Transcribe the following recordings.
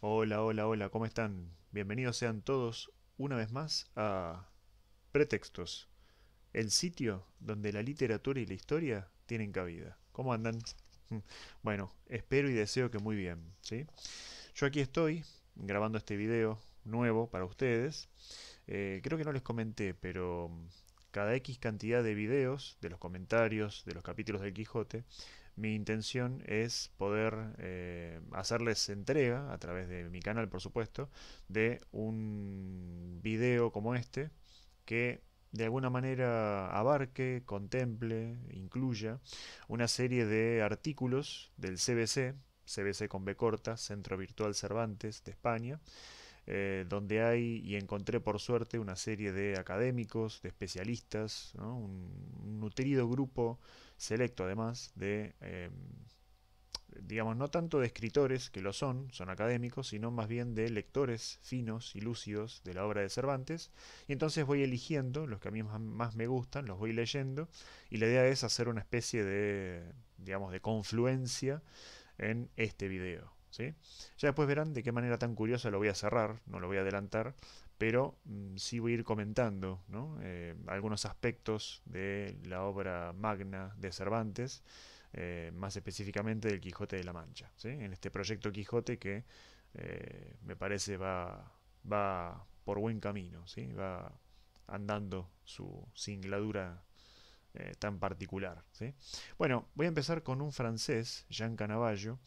Hola, hola, hola, ¿cómo están? Bienvenidos sean todos una vez más a Pretextos, el sitio donde la literatura y la historia tienen cabida. ¿Cómo andan? Bueno, espero y deseo que muy bien, ¿sí? Yo aquí estoy grabando este video nuevo para ustedes. Creo que no les comenté, pero cada X cantidad de videos, de los comentarios, de los capítulos del Quijote, mi intención es poder hacerles entrega, a través de mi canal por supuesto, de un video como este que de alguna manera abarque, contemple, incluya una serie de artículos del CBC, CBC con B corta, Centro Virtual Cervantes de España, donde hay y encontré por suerte una serie de académicos, de especialistas, ¿no? Un nutrido grupo selecto además de, digamos, no tanto de escritores, que lo son académicos, sino más bien de lectores finos y lúcidos de la obra de Cervantes. Y entonces voy eligiendo los que a mí más me gustan, los voy leyendo, y la idea es hacer una especie de, digamos, de confluencia en este video, ¿sí? Ya después verán de qué manera tan curiosa lo voy a cerrar, no lo voy a adelantar, pero sí voy a ir comentando, ¿no? Algunos aspectos de la obra magna de Cervantes, más específicamente del Quijote de la Mancha, ¿sí? En este proyecto Quijote que me parece va por buen camino, ¿sí? Va andando su singladura tan particular, ¿sí? Bueno, voy a empezar con un francés, Jean Canavallo.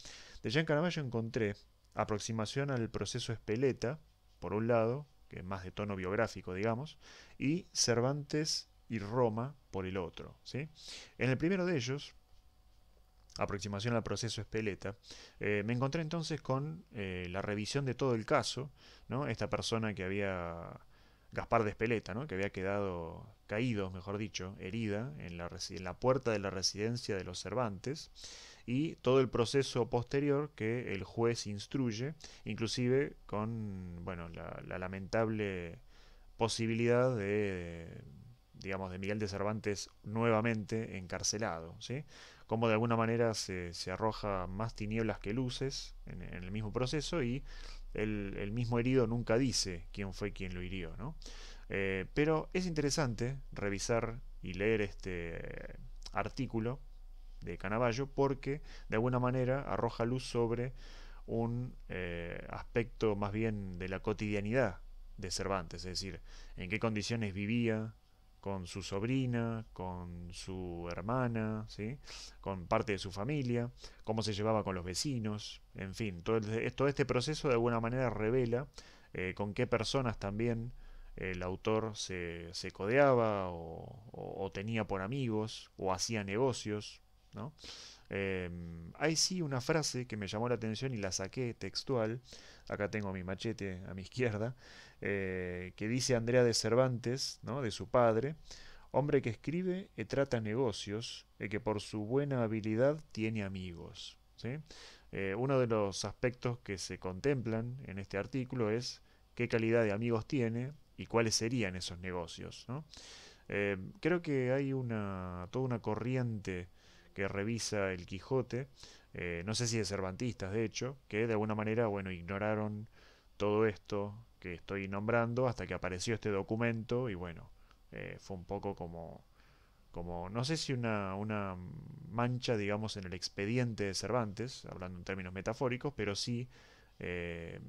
De Jean Canavallo encontré aproximación al proceso Espeleta, por un lado, que es más de tono biográfico, digamos, y Cervantes y Roma por el otro, ¿sí? En el primero de ellos, aproximación al proceso Espeleta, me encontré entonces con la revisión de todo el caso, ¿no? Esta persona que había, Gaspar de Espeleta, ¿no? Que había quedado caído, mejor dicho, herida en la puerta de la residencia de los Cervantes, y todo el proceso posterior que el juez instruye, inclusive con, bueno, la lamentable posibilidad de, digamos, de Miguel de Cervantes nuevamente encarcelado, ¿sí? Como de alguna manera se arroja más tinieblas que luces en el mismo proceso, y el mismo herido nunca dice quién fue quien lo hirió, ¿no? Pero es interesante revisar y leer este artículo de Canavallo porque de alguna manera arroja luz sobre un aspecto más bien de la cotidianidad de Cervantes, es decir, en qué condiciones vivía con su sobrina, con su hermana, ¿sí? Con parte de su familia, cómo se llevaba con los vecinos, en fin, todo este proceso de alguna manera revela con qué personas también el autor se codeaba o tenía por amigos o hacía negocios, ¿no? Hay sí una frase que me llamó la atención y la saqué textual. Acá tengo mi machete a mi izquierda, que dice Andrea de Cervantes, ¿no? De su padre: hombre que escribe y trata negocios, y que por su buena habilidad tiene amigos, ¿sí? Uno de los aspectos que se contemplan en este artículo es qué calidad de amigos tiene y cuáles serían esos negocios, ¿no? Creo que hay toda una corriente que revisa el Quijote, no sé si de cervantistas de hecho, que de alguna manera, bueno, ignoraron todo esto que estoy nombrando hasta que apareció este documento y bueno, fue un poco como, no sé si una mancha, digamos, en el expediente de Cervantes, hablando en términos metafóricos, pero sí eh,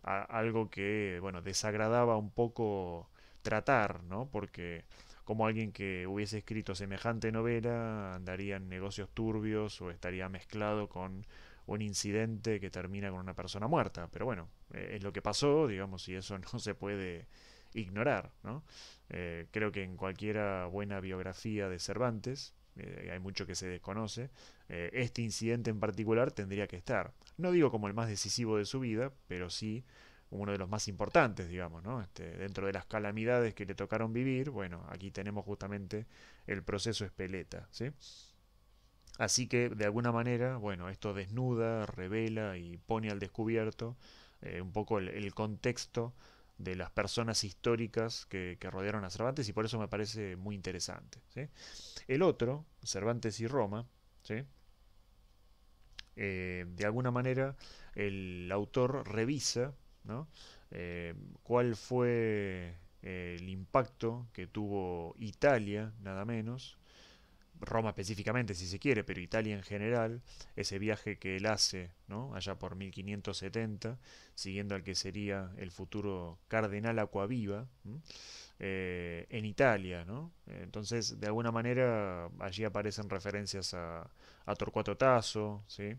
algo que, bueno, desagradaba un poco tratar, ¿no? Porque como alguien que hubiese escrito semejante novela andaría en negocios turbios o estaría mezclado con un incidente que termina con una persona muerta. Pero bueno, es lo que pasó, digamos, y eso no se puede ignorar, ¿no? Creo que en cualquiera buena biografía de Cervantes, hay mucho que se desconoce, este incidente en particular tendría que estar. No digo como el más decisivo de su vida, pero sí uno de los más importantes, digamos, ¿no? Dentro de las calamidades que le tocaron vivir, bueno, aquí tenemos justamente el proceso Espeleta, ¿sí? Así que de alguna manera, bueno, esto desnuda, revela y pone al descubierto un poco el contexto de las personas históricas que rodearon a Cervantes, y por eso me parece muy interesante, ¿sí? El otro, Cervantes y Roma, ¿sí? De alguna manera el autor revisa, ¿no? Cuál fue el impacto que tuvo Italia, nada menos, Roma específicamente si se quiere, pero Italia en general, ese viaje que él hace, ¿no? Allá por 1570, siguiendo al que sería el futuro cardenal Acquaviva, en Italia, ¿no? Entonces, de alguna manera, allí aparecen referencias a Torcuato Tasso, ¿sí?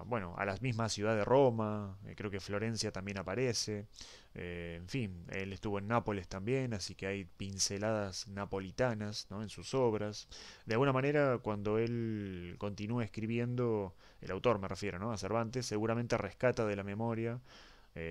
Bueno, a la misma ciudad de Roma, creo que Florencia también aparece, en fin, él estuvo en Nápoles también, así que hay pinceladas napolitanas, ¿no? En sus obras. De alguna manera, cuando él continúa escribiendo, el autor me refiero, ¿no? A Cervantes, seguramente rescata de la memoria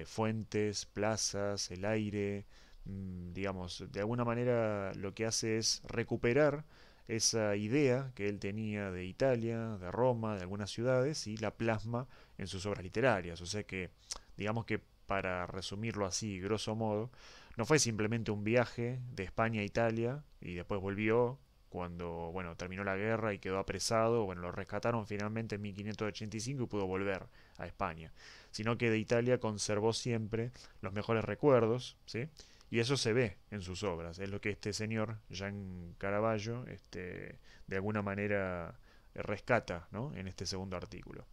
fuentes, plazas, el aire, digamos, de alguna manera lo que hace es recuperar esa idea que él tenía de Italia, de Roma, de algunas ciudades, y la plasma en sus obras literarias. O sea que, digamos que para resumirlo así, grosso modo, no fue simplemente un viaje de España a Italia y después volvió cuando, bueno, terminó la guerra y quedó apresado, bueno, lo rescataron finalmente en 1585 y pudo volver a España, sino que de Italia conservó siempre los mejores recuerdos, ¿sí? Y eso se ve en sus obras, es lo que este señor, Jean Caravaggio, de alguna manera rescata, ¿no? En este segundo artículo.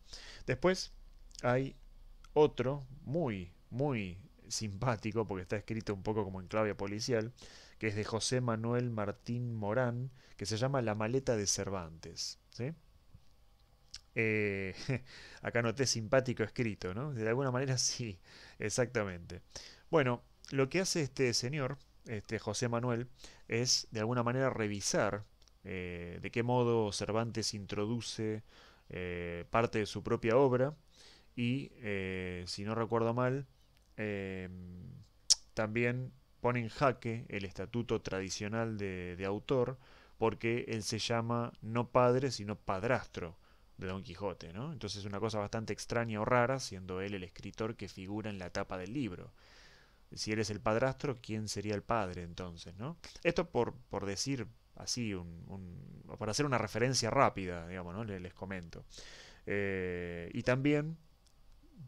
Después hay otro muy simpático, porque está escrito un poco como en clave policial, que es de José Manuel Martín Morán, que se llama La maleta de Cervantes, ¿sí? Eh, Acá noté simpático escrito, ¿no? De alguna manera sí, exactamente. Bueno, lo que hace este señor, este José Manuel, es de alguna manera revisar de qué modo Cervantes introduce parte de su propia obra y, si no recuerdo mal, eh, también pone en jaque el estatuto tradicional de autor porque él se llama no padre sino padrastro de Don Quijote, ¿no? Entonces es una cosa bastante extraña o rara, siendo él el escritor que figura en la tapa del libro. Si él es el padrastro, ¿quién sería el padre entonces, no? Esto por decir así, por hacer una referencia rápida, digamos, ¿no? Les comento. Y también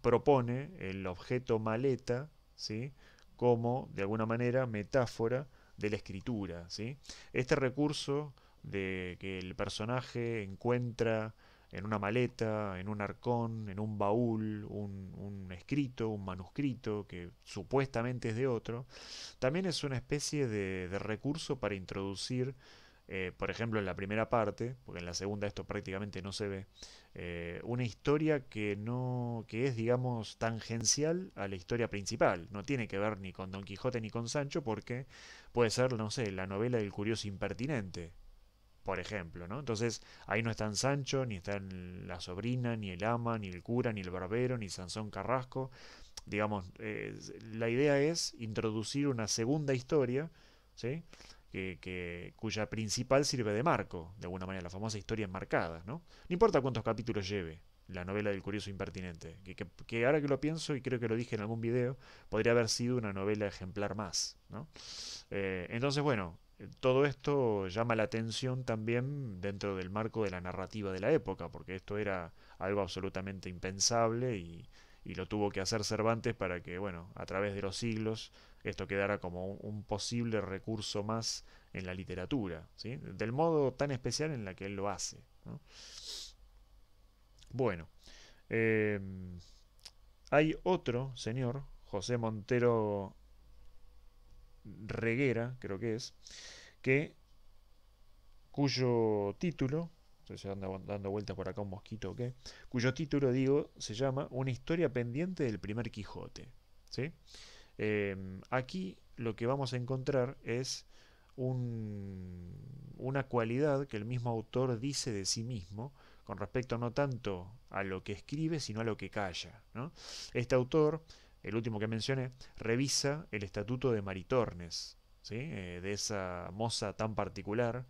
propone el objeto maleta, ¿sí? Como, de alguna manera, metáfora de la escritura, ¿sí? Este recurso de que el personaje encuentra en una maleta, en un arcón, en un baúl, un escrito, un manuscrito que supuestamente es de otro, también es una especie de recurso para introducir, por ejemplo, en la primera parte, porque en la segunda esto prácticamente no se ve, una historia que no, que es, digamos, tangencial a la historia principal. No tiene que ver ni con Don Quijote ni con Sancho, porque puede ser, no sé, la novela del curioso impertinente, por ejemplo, ¿no? Entonces, ahí no están Sancho, ni están la sobrina, ni el ama, ni el cura, ni el barbero, ni Sansón Carrasco. Digamos, la idea es introducir una segunda historia, ¿sí? Cuya principal sirve de marco, de alguna manera, la famosa historia enmarcada, ¿no? No importa cuántos capítulos lleve la novela del curioso impertinente, que ahora que lo pienso, y creo que lo dije en algún video, podría haber sido una novela ejemplar más, ¿no? Entonces, bueno, todo esto llama la atención también dentro del marco de la narrativa de la época, porque esto era algo absolutamente impensable y lo tuvo que hacer Cervantes para que, bueno, a través de los siglos esto quedara como un posible recurso más en la literatura, ¿sí? Del modo tan especial en la que él lo hace, ¿no? Bueno, eh, hay otro señor, José Montero Reguera, creo que es, que cuyo título, no sé si anda dando vueltas por acá un mosquito o qué, cuyo título, digo, se llama Una historia pendiente del primer Quijote, ¿sí? Aquí lo que vamos a encontrar es una cualidad que el mismo autor dice de sí mismo con respecto no tanto a lo que escribe, sino a lo que calla, ¿no? Este autor, el último que mencioné, revisa el estatuto de Maritornes, ¿sí? De esa moza tan particular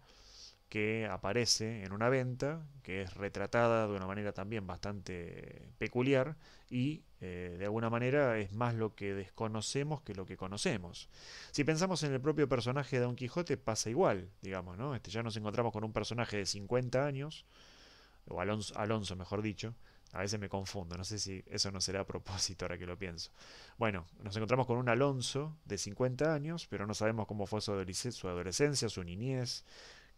que aparece en una venta, que es retratada de una manera también bastante peculiar y de alguna manera es más lo que desconocemos que lo que conocemos. Si pensamos en el propio personaje de Don Quijote pasa igual, digamos, ¿no? Ya nos encontramos con un personaje de 50 años, o Alonso, Alonso mejor dicho. A veces me confundo, no sé si eso no será a propósito ahora que lo pienso. Bueno, nos encontramos con un Alonso de 50 años, pero no sabemos cómo fue su adolescencia, su niñez,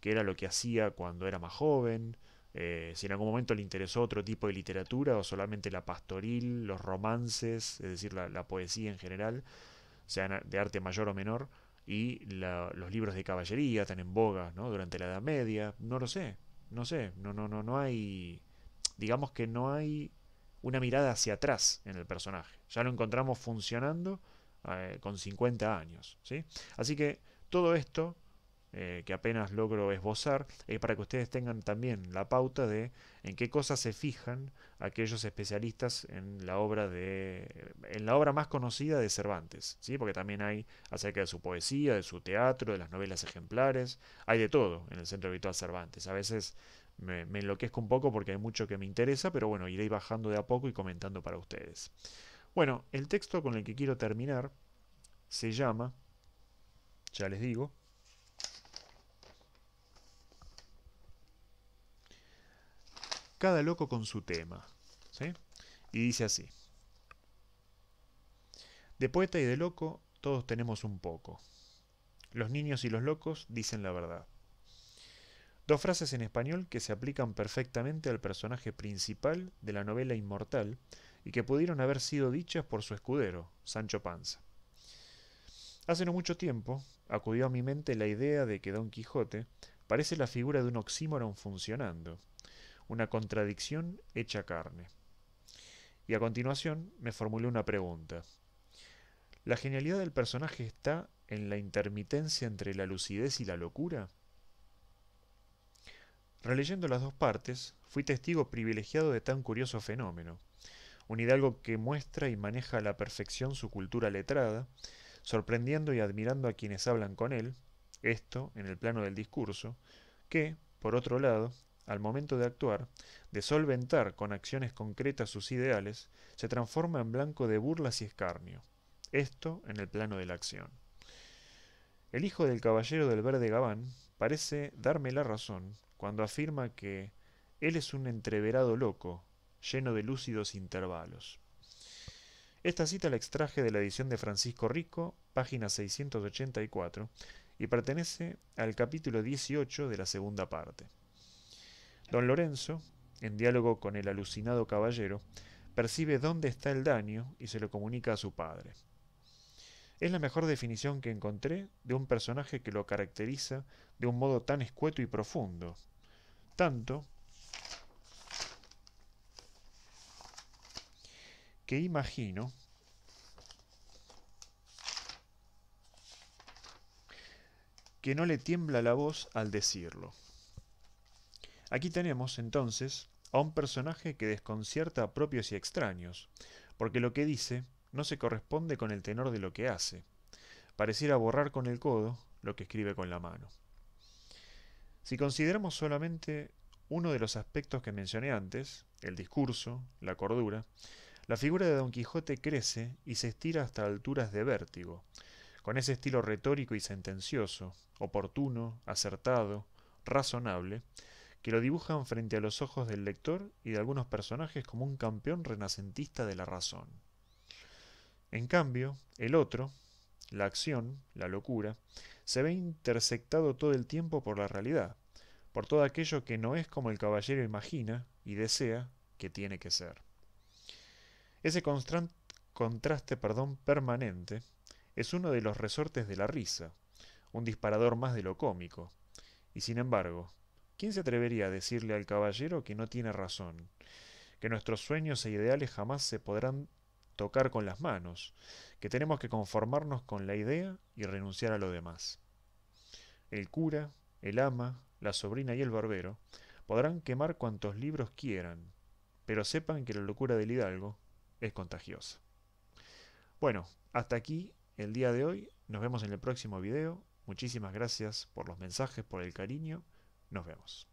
qué era lo que hacía cuando era más joven, si en algún momento le interesó otro tipo de literatura o solamente la pastoril, los romances, es decir, la poesía en general, sean de arte mayor o menor, y los libros de caballería tan en boga, ¿no? Durante la Edad Media, no lo sé, no sé, no hay, digamos que no hay una mirada hacia atrás en el personaje. Ya lo encontramos funcionando con 50 años, ¿sí? Así que todo esto que apenas logro esbozar, para que ustedes tengan también la pauta de en qué cosas se fijan aquellos especialistas en la obra más conocida de Cervantes, ¿sí? Porque también hay acerca de su poesía, de su teatro, de las novelas ejemplares, hay de todo en el Centro Virtual Cervantes. A veces me enloquezco un poco porque hay mucho que me interesa, pero bueno, iré bajando de a poco y comentando para ustedes. Bueno, el texto con el que quiero terminar se llama, ya les digo, Cada loco con su tema, ¿sí? Y dice así: de poeta y de loco todos tenemos un poco. Los niños y los locos dicen la verdad. Dos frases en español que se aplican perfectamente al personaje principal de la novela inmortal y que pudieron haber sido dichas por su escudero, Sancho Panza. Hace no mucho tiempo acudió a mi mente la idea de que Don Quijote parece la figura de un oxímoron funcionando, una contradicción hecha carne. Y a continuación me formulé una pregunta. ¿La genialidad del personaje está en la intermitencia entre la lucidez y la locura? Releyendo las dos partes, fui testigo privilegiado de tan curioso fenómeno. Un hidalgo que muestra y maneja a la perfección su cultura letrada, sorprendiendo y admirando a quienes hablan con él, esto en el plano del discurso, que, por otro lado, al momento de actuar, de solventar con acciones concretas sus ideales, se transforma en blanco de burlas y escarnio, esto en el plano de la acción. El hijo del caballero del verde gabán parece darme la razón cuando afirma que él es un entreverado loco, lleno de lúcidos intervalos. Esta cita la extraje de la edición de Francisco Rico, página 684, y pertenece al capítulo 18 de la segunda parte. Don Lorenzo, en diálogo con el alucinado caballero, percibe dónde está el daño y se lo comunica a su padre. Es la mejor definición que encontré de un personaje que lo caracteriza de un modo tan escueto y profundo, tanto que imagino que no le tiembla la voz al decirlo. Aquí tenemos, entonces, a un personaje que desconcierta a propios y extraños, porque lo que dice no se corresponde con el tenor de lo que hace. Pareciera borrar con el codo lo que escribe con la mano. Si consideramos solamente uno de los aspectos que mencioné antes, el discurso, la cordura, la figura de Don Quijote crece y se estira hasta alturas de vértigo, con ese estilo retórico y sentencioso, oportuno, acertado, razonable, que lo dibujan frente a los ojos del lector y de algunos personajes como un campeón renacentista de la razón. En cambio, el otro, la acción, la locura, se ve intersectado todo el tiempo por la realidad, por todo aquello que no es como el caballero imagina y desea que tiene que ser. Ese contraste permanente es uno de los resortes de la risa, un disparador más de lo cómico. Y sin embargo, ¿quién se atrevería a decirle al caballero que no tiene razón, que nuestros sueños e ideales jamás se podrán tocar con las manos, que tenemos que conformarnos con la idea y renunciar a lo demás? El cura, el ama, la sobrina y el barbero podrán quemar cuantos libros quieran, pero sepan que la locura del hidalgo es contagiosa. Bueno, hasta aquí el día de hoy. Nos vemos en el próximo video. Muchísimas gracias por los mensajes, por el cariño. Nos vemos.